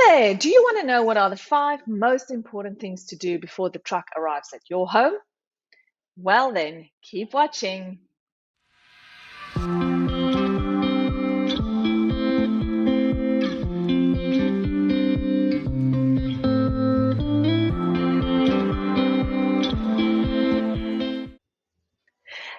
there! Do you want to know what are the 5 most important things to do before the truck arrives at your home? Well then, keep watching.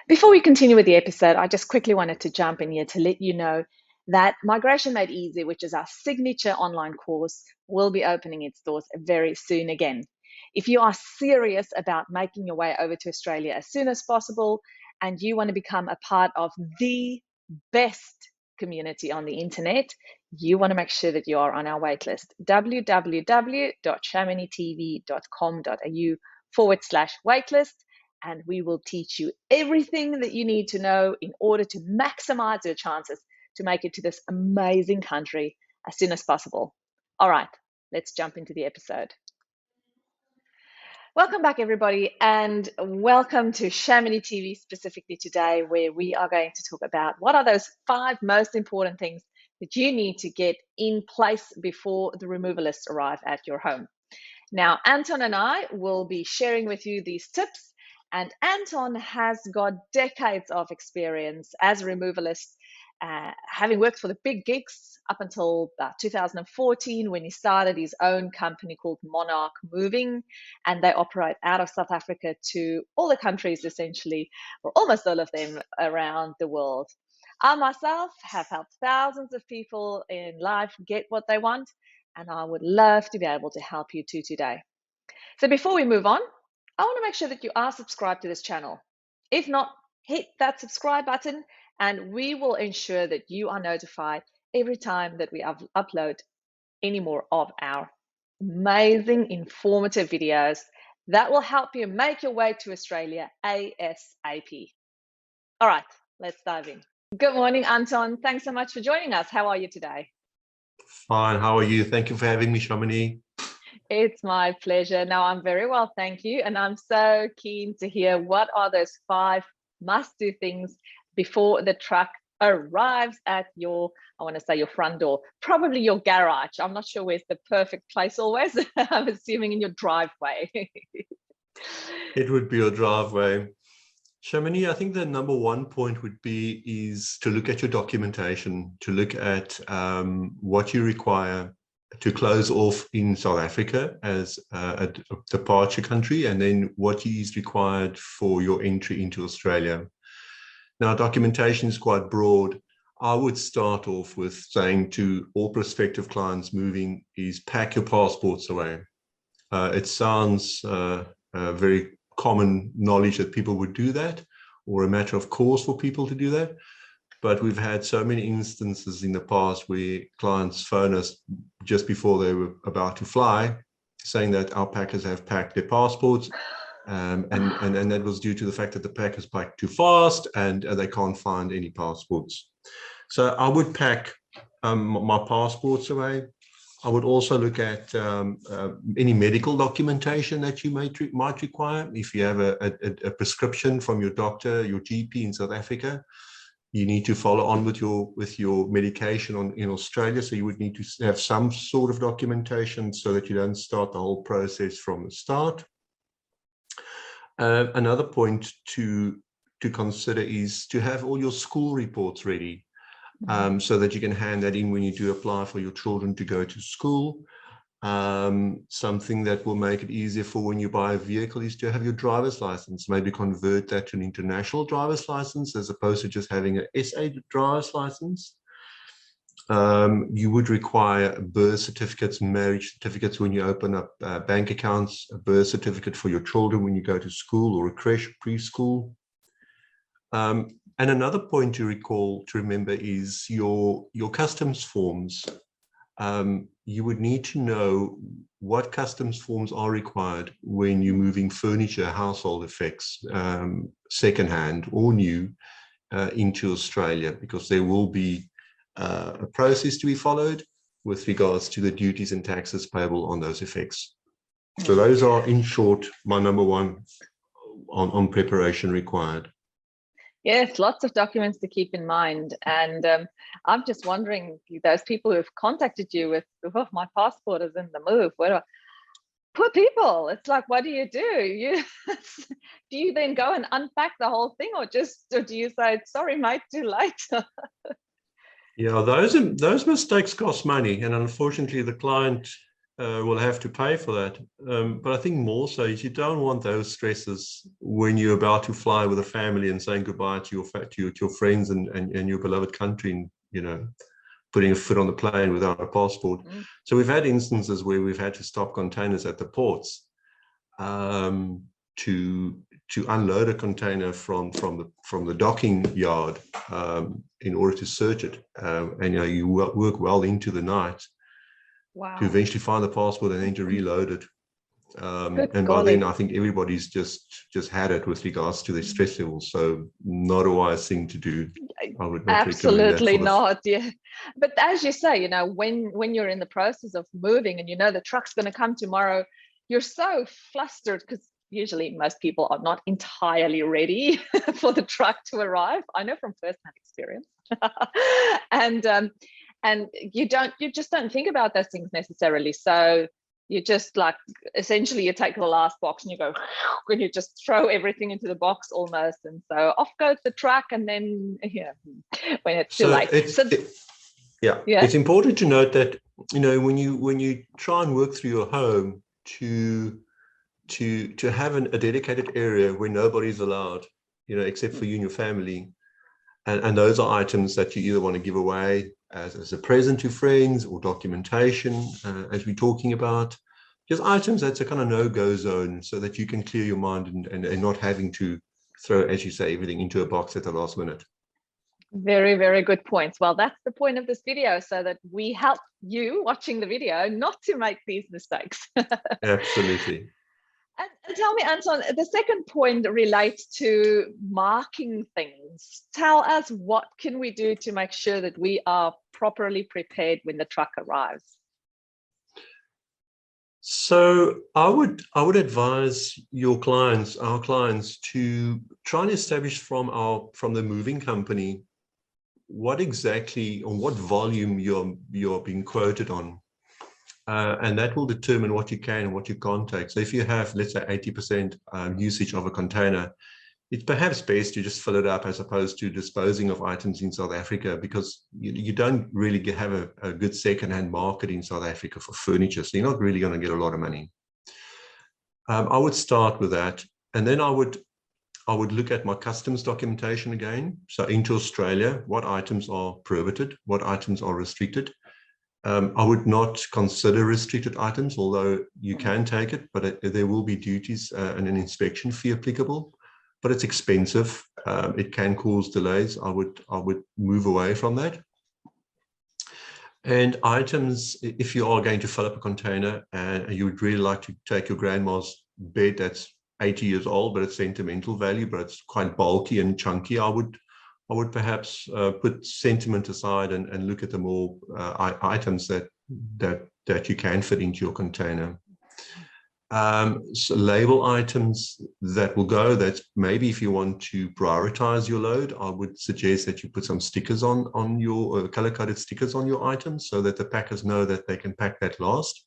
Before we continue with the episode, I just quickly wanted to jump in here to let you know that Migration Made Easy, which is our signature online course, will be opening its doors very soon again. If you are serious about making your way over to Australia as soon as possible and you want to become a part of the best community on the internet, you want to make sure that you are on our waitlist. www.chamonixtv.com.au/waitlist. And we will teach you everything that you need to know in order to maximize your chances to make it to this amazing country as soon as possible. All right, let's jump into the episode. Welcome back, everybody, and welcome to Chamonix TV specifically today, where we are going to talk about what are those 5 most important things that you need to get in place before the removalists arrive at your home. Now, Anton and I will be sharing with you these tips. And Anton has got decades of experience as a removalist, having worked for the big gigs up until about 2014 when he started his own company called Monarch Moving. And they operate out of South Africa to all the countries, essentially, or almost all of them around the world. I myself have helped thousands of people in life get what they want, and I would love to be able to help you too today. So before we move on, I want to make sure that you are subscribed to this channel. If not, hit that subscribe button and we will ensure that you are notified every time that we upload any more of our amazing, informative videos that will help you make your way to Australia ASAP. All right, let's dive in. Good morning, Anton. Thanks so much for joining us. How are you today? Fine. How are you? Thank you for having me, Chamonix. It's my pleasure. No, I'm very well, thank you. And I'm so keen to hear what are those 5 must-do things before the truck arrives at your, I want to say your front door, probably your garage. I'm not sure where's the perfect place always. I'm assuming in your driveway. It would be your driveway. Chamonix, I think the number 1 point is to look at your documentation, to look at what you require to close off in South Africa as a departure country, and then what is required for your entry into Australia. Now, documentation is quite broad. I would start off with saying to all prospective clients moving is pack your passports away. It sounds very common knowledge that people would do that, or a matter of course for people to do that. But we've had so many instances in the past where clients phone us just before they were about to fly, saying that our packers have packed their passports, and that was due to the fact that the packers packed too fast and they can't find any passports. So I would pack my passports away. I would also look at any medical documentation that you might require. If you have a prescription from your doctor, your GP in South Africa, you need to follow on with your medication in Australia. So you would need to have some sort of documentation so that you don't start the whole process from the start. Another point to consider is to have all your school reports ready, so that you can hand that in when you do apply for your children to go to school. Something that will make it easier for when you buy a vehicle is to have your driver's license. Maybe convert that to an international driver's license as opposed to just having an SA driver's license. You would require birth certificates, marriage certificates when you open up bank accounts, a birth certificate for your children when you go to school or a creche, preschool. And another point to remember is your customs forms. You would need to know what customs forms are required when you're moving furniture, household effects, secondhand or new, into Australia, because there will be a process to be followed with regards to the duties and taxes payable on those effects. So those are, in short, my number 1 on preparation required. Yes, lots of documents to keep in mind. And I'm just wondering, those people who've contacted you with, oh, my passport is in the move. Poor people. It's like, what do? You do you then go and unpack the whole thing, or do you say, sorry, mate, too late? Yeah, those mistakes cost money, and unfortunately, the client will have to pay for that. But I think more so is you don't want those stresses when you're about to fly with a family and saying goodbye to your friends and your beloved country, and putting a foot on the plane without a passport. Mm. So we've had instances where we've had to stop containers at the ports to unload a container from the docking yard in order to search it, and you work well into the night to Wow. eventually find the passport and then to reload it. Good And by then, golly. I think everybody's just had it with regards to their stress levels. So not a wise thing to do. I would not recommend that Absolutely for the. not. Yeah. But as you say, when you're in the process of moving and the truck's going to come tomorrow, you're so flustered because usually most people are not entirely ready for the truck to arrive. I know from firsthand experience. And you just don't think about those things necessarily. So you just like essentially you take the last box and you go and you just throw everything into the box almost, and so off goes the truck, and then when it's too late. Yeah, Yeah. it's important to note that when you try and work through your home to have a dedicated area where nobody's allowed, except for you and your family, and those are items that you either want to give away as a present to friends or documentation, as we're talking about, just items that's a kind of no-go zone so that you can clear your mind and not having to throw, as you say, everything into a box at the last minute. Very, very good points. Well, that's the point of this video, so that we help you watching the video not to make these mistakes. Absolutely. And tell me, Anton, the second point relates to marking things. Tell us, what can we do to make sure that we are properly prepared when the truck arrives? So I would advise our clients, to try and establish from the moving company what exactly or what volume you're being quoted on. And that will determine what you can and what you can't take. So if you have, let's say, 80% usage of a container, it's perhaps best to just fill it up as opposed to disposing of items in South Africa, because you don't really have a good second-hand market in South Africa for furniture. So you're not really going to get a lot of money. I would start with that. And then I would look at my customs documentation again. So into Australia, what items are prohibited, what items are restricted. I would not consider restricted items, although you can take it, but there will be duties and an inspection fee applicable. But it's expensive. It can cause delays. I would move away from that. And items, if you are going to fill up a container and you would really like to take your grandma's bed that's 80 years old, but it's sentimental value, but it's quite bulky and chunky, I would perhaps put sentiment aside and look at the more items that you can fit into your container. So label items that will go, that's maybe if you want to prioritize your load, I would suggest that you put some stickers on your color-coded stickers on your items so that the packers know that they can pack that last.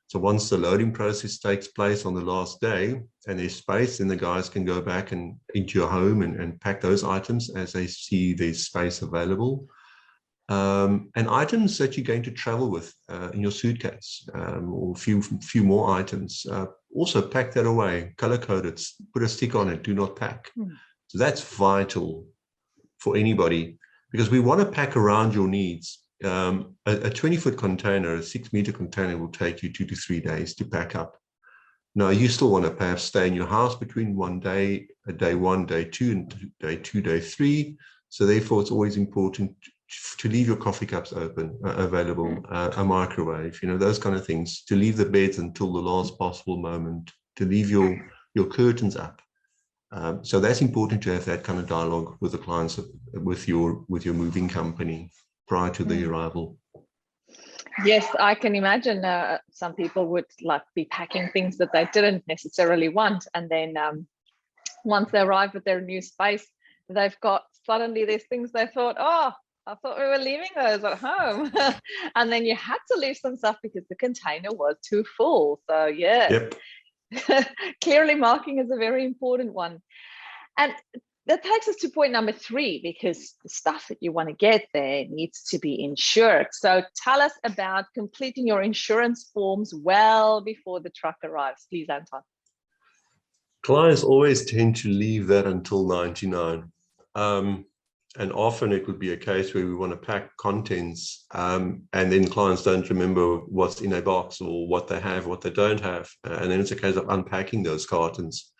So once the loading process takes place on the last day and there's space, then the guys can go back and into your home and pack those items as they see there's space available. And items that you're going to travel with in your suitcase, or a few more items, also pack that away, color code it, put a stick on it, do not pack. So that's vital for anybody, because we want to pack around your needs. A 20-foot container, a 6-meter container will take you 2 to 3 days to pack up. Now, you still want to perhaps stay in your house between day 1, day 2, and day 3. So therefore, it's always important to leave your coffee cups open, available, a microwave, those kind of things, to leave the beds until the last possible moment, to leave your curtains up. So that's important to have that kind of dialogue with the clients, with your moving company prior to the arrival. Yes, I can imagine some people would be packing things that they didn't necessarily want, and then once they arrive at their new space, they've got, suddenly there's things they thought, oh, I thought we were leaving those at home. And then you had to leave some stuff because the container was too full. So yes, Yep. clearly marking is a very important one. And that takes us to point number 3, because the stuff that you want to get there needs to be insured. So tell us about completing your insurance forms well before the truck arrives, please, Anton. Clients always tend to leave that until 99. And often it would be a case where we want to pack contents, and then clients don't remember what's in a box or what they have, what they don't have. And then it's a case of unpacking those cartons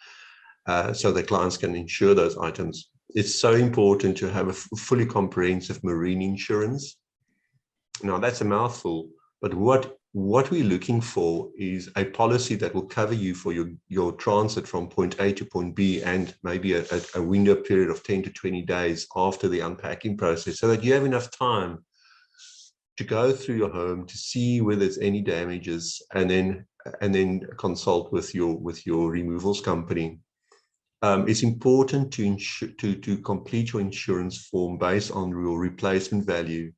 so that clients can insure those items. It's so important to have a fully comprehensive marine insurance. Now, that's a mouthful, but what we're looking for is a policy that will cover you for your transit from point A to point B, and maybe a window period of 10 to 20 days after the unpacking process, so that you have enough time to go through your home to see where there's any damages, and then consult with your removals company. It's important to complete your insurance form based on your replacement value.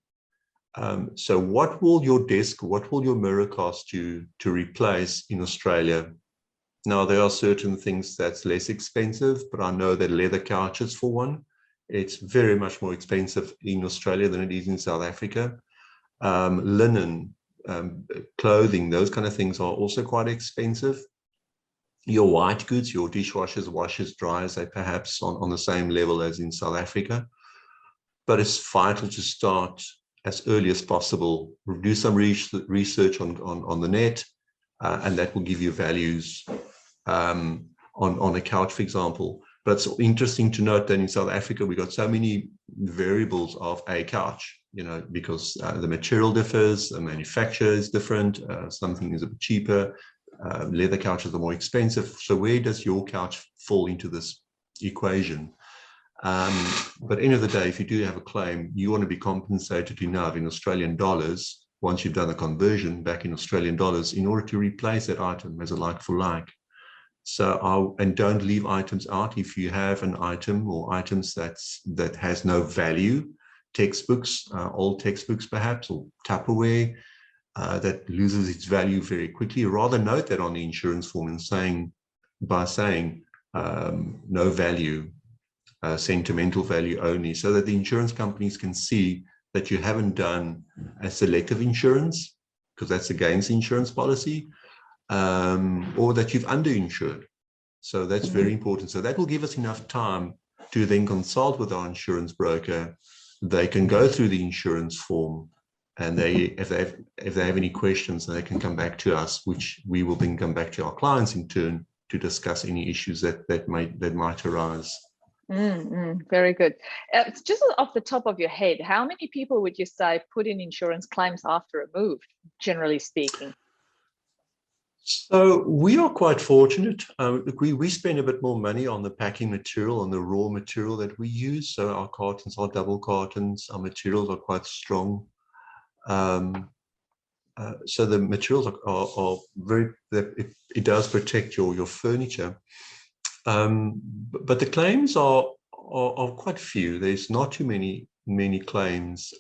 So what will your desk, what will your mirror cost you to replace in Australia? Now, there are certain things that's less expensive, but I know that leather couches, for one, it's very much more expensive in Australia than it is in South Africa. Linen, clothing, those kind of things are also quite expensive. Your white goods, your dishwashers, washers, dryers, they're perhaps on the same level as in South Africa. But it's vital to start as early as possible. Do some research on the net, and that will give you values on a couch, for example. But it's interesting to note that in South Africa, we got so many variables of a couch, because the material differs, the manufacturer is different, something is a bit cheaper, leather couches are more expensive. So where does your couch fall into this equation? But end of the day, if you do have a claim, you want to be compensated enough in Australian dollars once you've done the conversion back in Australian dollars in order to replace that item as a like for like. So and don't leave items out. If you have an item or items that has no value, textbooks, old textbooks perhaps, or Tupperware, that loses its value very quickly, rather note that on the insurance form and saying no value, sentimental value only, so that the insurance companies can see that you haven't done a selective insurance, because that's against insurance policy, or that you've underinsured. So that's very important. So that will give us enough time to then consult with our insurance broker. They can go through the insurance form, and if they have any questions, they can come back to us, which we will then come back to our clients in turn to discuss any issues that might arise. Very good. Just off the top of your head, how many people would you say put in insurance claims after a move, generally speaking? So we are quite fortunate. We spend a bit more money on the packing material, on the raw material that we use. So our cartons are double cartons. Our materials are quite strong. So the materials are very, it does protect your furniture. But the claims are quite few. There's not too many claims.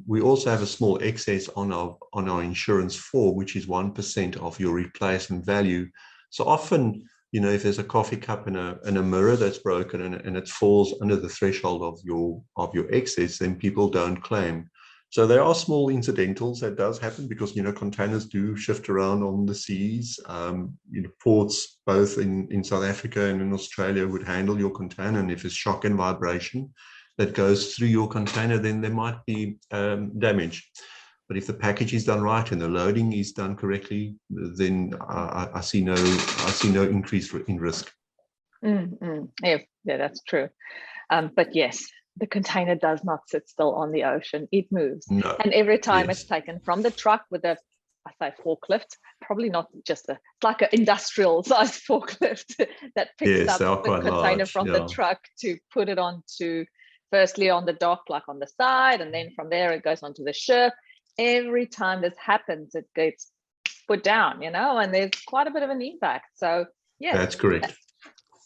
We also have a small excess on our insurance form, which is 1% of your replacement value. So often, if there's a coffee cup and a mirror that's broken and it falls under the threshold of your excess, then people don't claim. So there are small incidentals that does happen because, containers do shift around on the seas. Ports both in South Africa and in Australia would handle your container. And if there's shock and vibration that goes through your container, then there might be damage. But if the package is done right and the loading is done correctly, then I see no increase in risk. Yeah, that's true. But yes, the container does not sit still on the ocean. It moves. No. And every time it's taken from the truck with I say forklift, probably not just it's like an industrial size forklift that picks up the container from the truck to put it onto, firstly on the dock, like on the side, and then from there it goes onto the ship. Every time this happens, it gets put down, and there's quite a bit of an impact. So yeah, that's correct.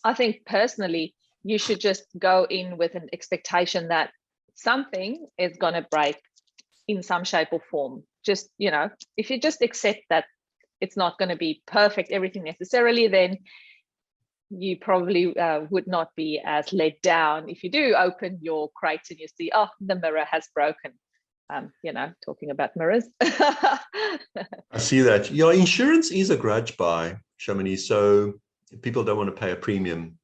I think personally, you should just go in with an expectation that something is going to break in some shape or form. Just, you know, if you just accept that it's not going to be perfect, everything necessarily, then you probably would not be as let down if you do open your crate and you see, oh, the mirror has broken. You know, talking about mirrors. I see that. Your insurance is a grudge buy, Chamonix, so people don't want to pay a premium.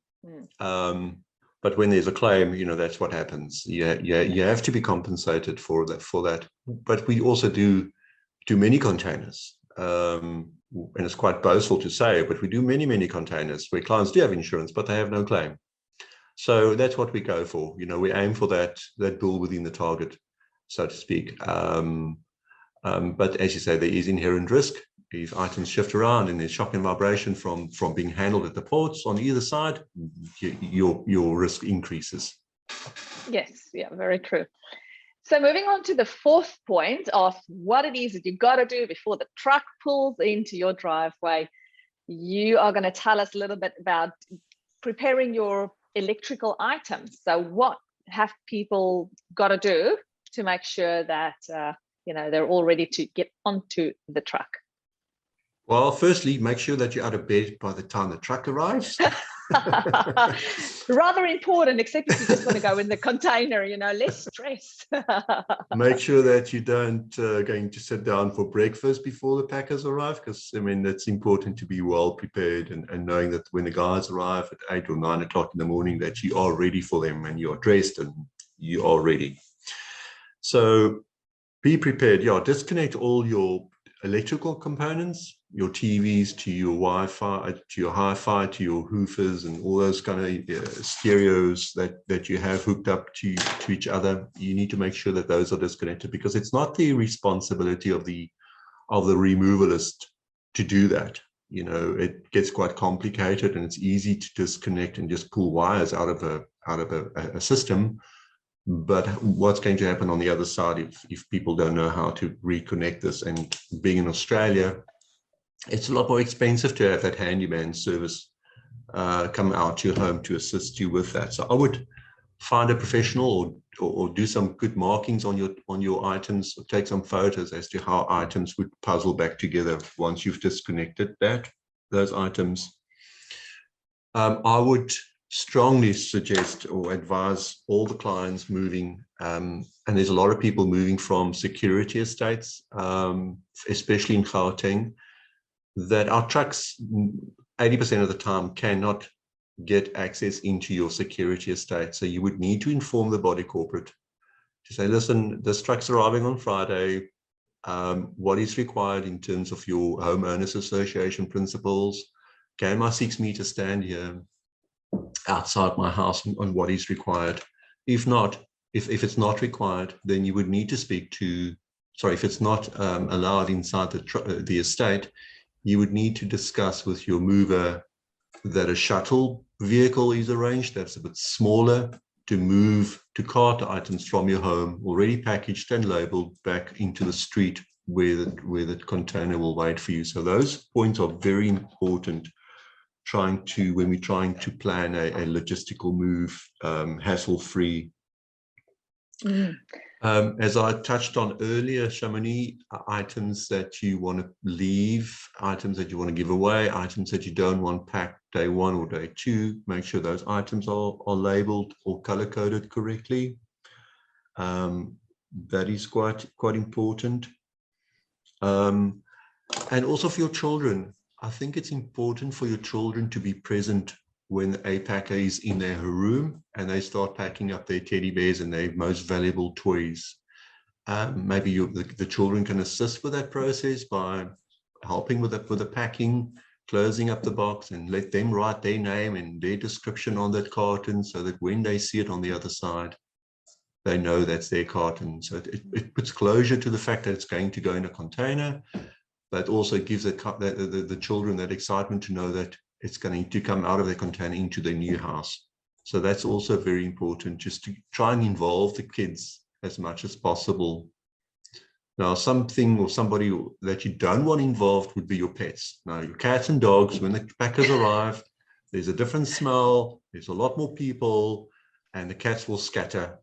But when there's a claim, you know, that's what happens. You have to be compensated for that. But we also do many containers. And it's quite boastful to say, but we do many containers where clients do have insurance, but they have no claim. So that's what we go for. You know, we aim for that bull within the target, so to speak. But as you say, there is inherent risk. If items shift around and there's shock and vibration from being handled at the ports on either side, your risk increases. Yes, yeah, very true. So moving on to the fourth point of what it is that you got to do before the truck pulls into your driveway, you are going to tell us a little bit about preparing your electrical items. So what have people got to do to make sure that you know, they're all ready to get onto the truck? Well, firstly, make sure that you're out of bed by the time the truck arrives. Rather important, except if you just want to go in the container, you know, less stress. Make sure that you don't going to sit down for breakfast before the packers arrive, because I mean, it's important to be well prepared and knowing that when the guys arrive at 8 or 9 o'clock in the morning, that you are ready for them and you're dressed and you are ready. So be prepared. Yeah, disconnect all your electrical components, your TVs to your Wi-Fi, to your hi-fi, to your hoofers, and all those kind of stereos that you have hooked up to each other. You need to make sure that those are disconnected, because it's not the responsibility of the removalist to do that. You know, it gets quite complicated, and it's easy to disconnect and just pull wires out of a system. But what's going to happen on the other side if people don't know how to reconnect this? And being in Australia, it's a lot more expensive to have that handyman service come out to your home to assist you with that. So I would find a professional or do some good markings on your items, or take some photos as to how items would puzzle back together once you've disconnected those items. I would strongly suggest or advise all the clients moving, and there's a lot of people moving from security estates, especially in Gauteng, that our trucks 80% of the time cannot get access into your security estate. So you would need to inform the body corporate to say, listen, this truck's arriving on Friday. What is required in terms of your homeowners association principles? Can my 6 meter stand here outside my house on what is required? If not, if it's not required, then you would need to speak to, sorry, if it's not allowed inside the estate, you would need to discuss with your mover that a shuttle vehicle is arranged that's a bit smaller to cart items from your home, already packaged and labeled, back into the street where the container will wait for you. So those points are very important when we're trying to plan a logistical move, hassle-free. As I touched on earlier, Chamonix, items that you want to leave, items that you want to give away, items that you don't want packed day 1 or day 2, make sure those items are labeled or color-coded correctly. That is quite important. And also for your children, I think it's important for your children to be present when a packer is in their room and they start packing up their teddy bears and their most valuable toys. Maybe the children can assist with that process by helping with the packing, closing up the box, and let them write their name and their description on that carton, so that when they see it on the other side, they know that's their carton. So it puts closure to the fact that it's going to go in a container, but also gives the children that excitement to know that it's going to come out of the container into their new house. So that's also very important, just to try and involve the kids as much as possible. Now, something or somebody that you don't want involved would be your pets. Now, your cats and dogs, when the packers arrive, there's a different smell, there's a lot more people, and the cats will scatter,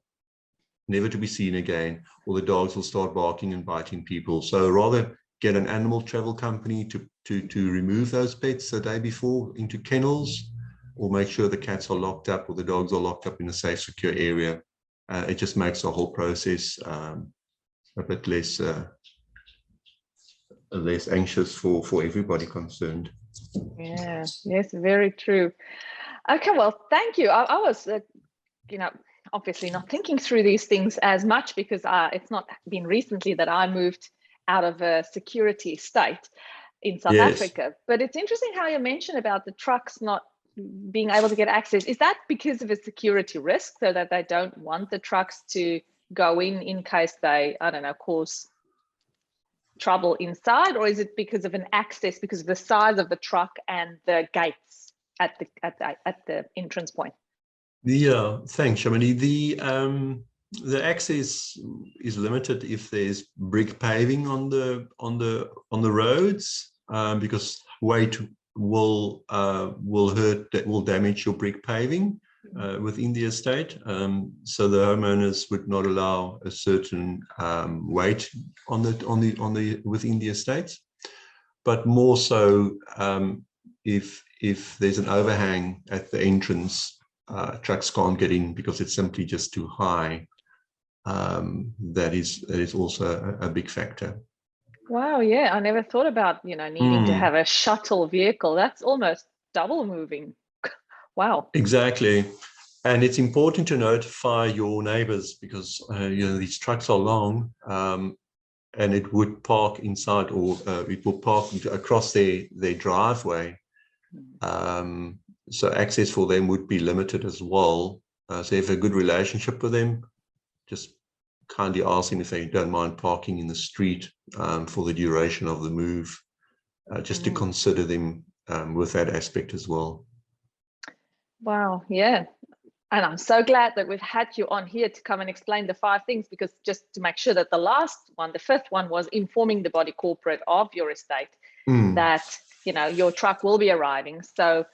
never to be seen again, or the dogs will start barking and biting people. So rather get an animal travel company to remove those pets the day before into kennels, or make sure the cats are locked up or the dogs are locked up in a safe, secure area. It just makes the whole process a bit less anxious for everybody concerned. Yeah, yes, very true. Okay, well, thank you. I was, obviously not thinking through these things as much because it's not been recently that I moved out of a security state in South Africa. But it's interesting how you mentioned about the trucks not being able to get access. Is that because of a security risk, so that they don't want the trucks to go in case they, I don't know, cause trouble inside, or is it because of an access, because of the size of the truck and the gates at the entrance point? Yeah, thanks, Shamini. The access is limited if there's brick paving on the roads, because weight will hurt, that will damage your brick paving within the estate. So the homeowners would not allow a certain weight on the within the estates, but more so if there's an overhang at the entrance. Trucks can't get in because it's simply just too high. That is also a big factor. Wow, yeah, I never thought about needing to have a shuttle vehicle. That's almost double moving. Wow. Exactly, and it's important to notify your neighbors, because these trucks are long, and it would park inside, or it will park across their driveway. So access for them would be limited as well. So if you have a good relationship with them, just kindly ask them if they don't mind parking in the street for the duration of the move, just to consider them with that aspect as well. Wow, yeah. And I'm so glad that we've had you on here to come and explain the 5 things, because just to make sure that the last one, the 5th one, was informing the body corporate of your estate that, your truck will be arriving. So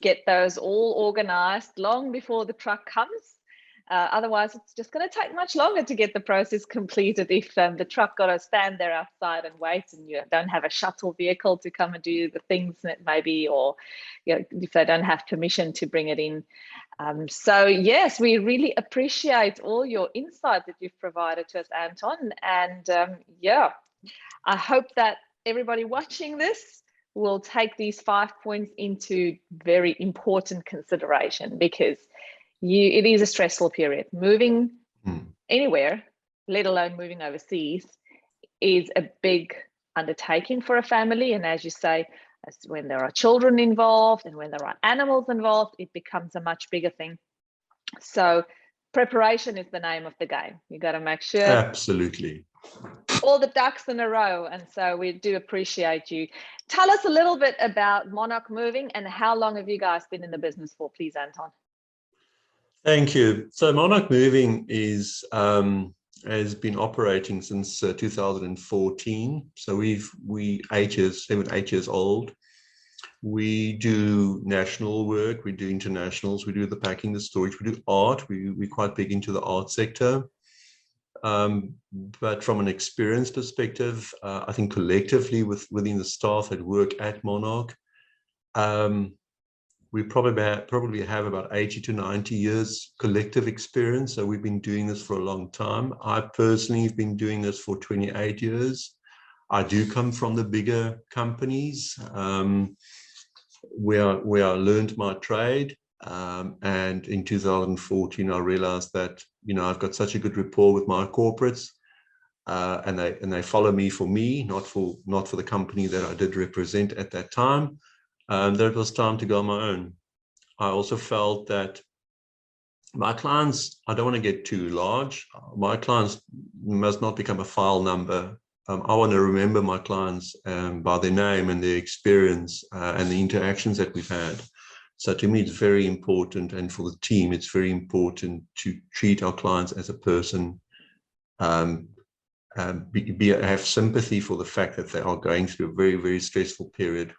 get those all organized long before the truck comes. Otherwise, it's just going to take much longer to get the process completed if the truck got to stand there outside and wait, and you don't have a shuttle vehicle to come and do the things that maybe, or if they don't have permission to bring it in. So yes, we really appreciate all your insight that you've provided to us, Anton. And yeah, I hope that everybody watching this will take these 5 points into very important consideration, because it is a stressful period. Moving anywhere, let alone moving overseas, is a big undertaking for a family. And as you say, when there are children involved and when there are animals involved, it becomes a much bigger thing. So preparation is the name of the game. You got to make sure. Absolutely. All the ducks in a row. And so we do appreciate you. Tell us a little bit about Monarch Moving, and how long have you guys been in the business for, please, Anton? Thank you. So Monarch Moving has been operating since 2014. So we 8 years old. We do national work, we do internationals, we do the packing, the storage, we do art. We're quite big into the art sector. But from an experience perspective, I think collectively within the staff that work at Monarch, we probably have about 80 to 90 years collective experience. So we've been doing this for a long time. I personally have been doing this for 28 years. I do come from the bigger companies where I learned my trade. And in 2014, I realized that, I've got such a good rapport with my corporates, and they follow me for me, not for the company that I did represent at that time. That it was time to go on my own. I also felt that my clients, I don't want to get too large. My clients must not become a file number. I want to remember my clients by their name and their experience and the interactions that we've had. So to me, it's very important, and for the team, it's very important to treat our clients as a person, have sympathy for the fact that they are going through a very, very stressful period.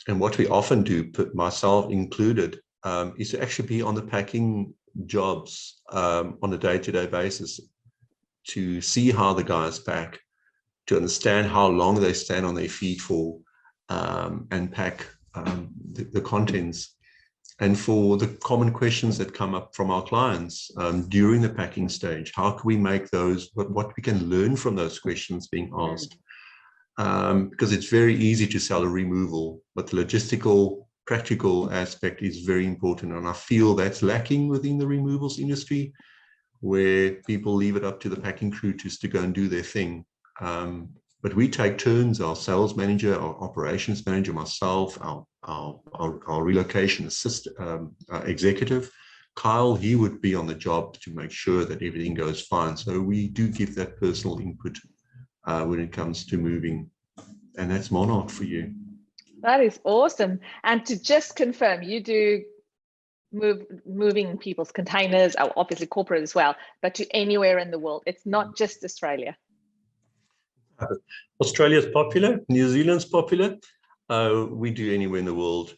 And what we often do, put myself included, is to actually be on the packing jobs on a day-to-day basis, to see how the guys pack, to understand how long they stand on their feet for, and pack the contents. And for the common questions that come up from our clients during the packing stage, how can we make those, what we can learn from those questions being asked? Because it's very easy to sell a removal, but the logistical, practical aspect is very important. And I feel that's lacking within the removals industry, where people leave it up to the packing crew just to go and do their thing. But we take turns, our sales manager, our operations manager, myself, our relocation executive, Kyle, he would be on the job to make sure that everything goes fine. So we do give that personal input when it comes to moving. And that's Monarch for you. That is awesome. And to just confirm, you do moving people's containers, obviously corporate as well, but to anywhere in the world. It's not just Australia. Australia's popular, New Zealand's popular. We do anywhere in the world.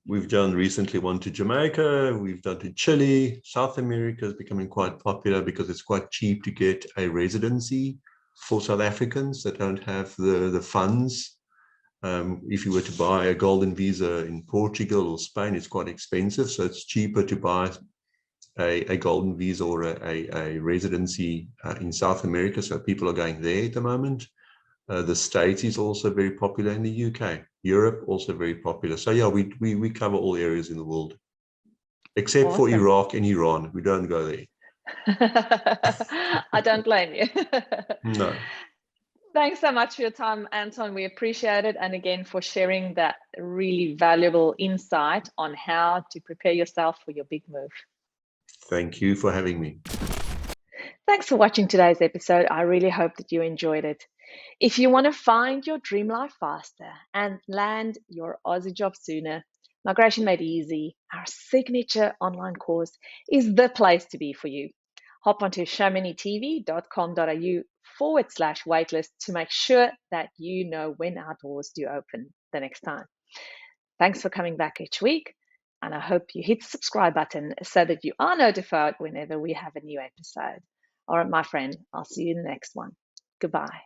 We've done recently one to Jamaica, we've done to Chile. South America is becoming quite popular because it's quite cheap to get a residency for South Africans that don't have the funds. If you were to buy a golden visa in Portugal or Spain, it's quite expensive. So it's cheaper to buy a golden visa or a residency in South America. So people are going there at the moment. The States is also very popular, in the UK. Europe also very popular. So yeah, we cover all areas in the world, except Awesome. for Iraq and Iran. We don't go there. I don't blame you. No. Thanks so much for your time, Anton. We appreciate it. And again, for sharing that really valuable insight on how to prepare yourself for your big move. Thank you for having me. Thanks for watching today's episode. I really hope that you enjoyed it. If you want to find your dream life faster and land your Aussie job sooner, Migration Made Easy, our signature online course, is the place to be for you. Hop onto chamonixtv.com.au/waitlist to make sure that you know when our doors do open the next time. Thanks for coming back each week, and I hope you hit the subscribe button so that you are notified whenever we have a new episode. All right, my friend, I'll see you in the next one. Goodbye.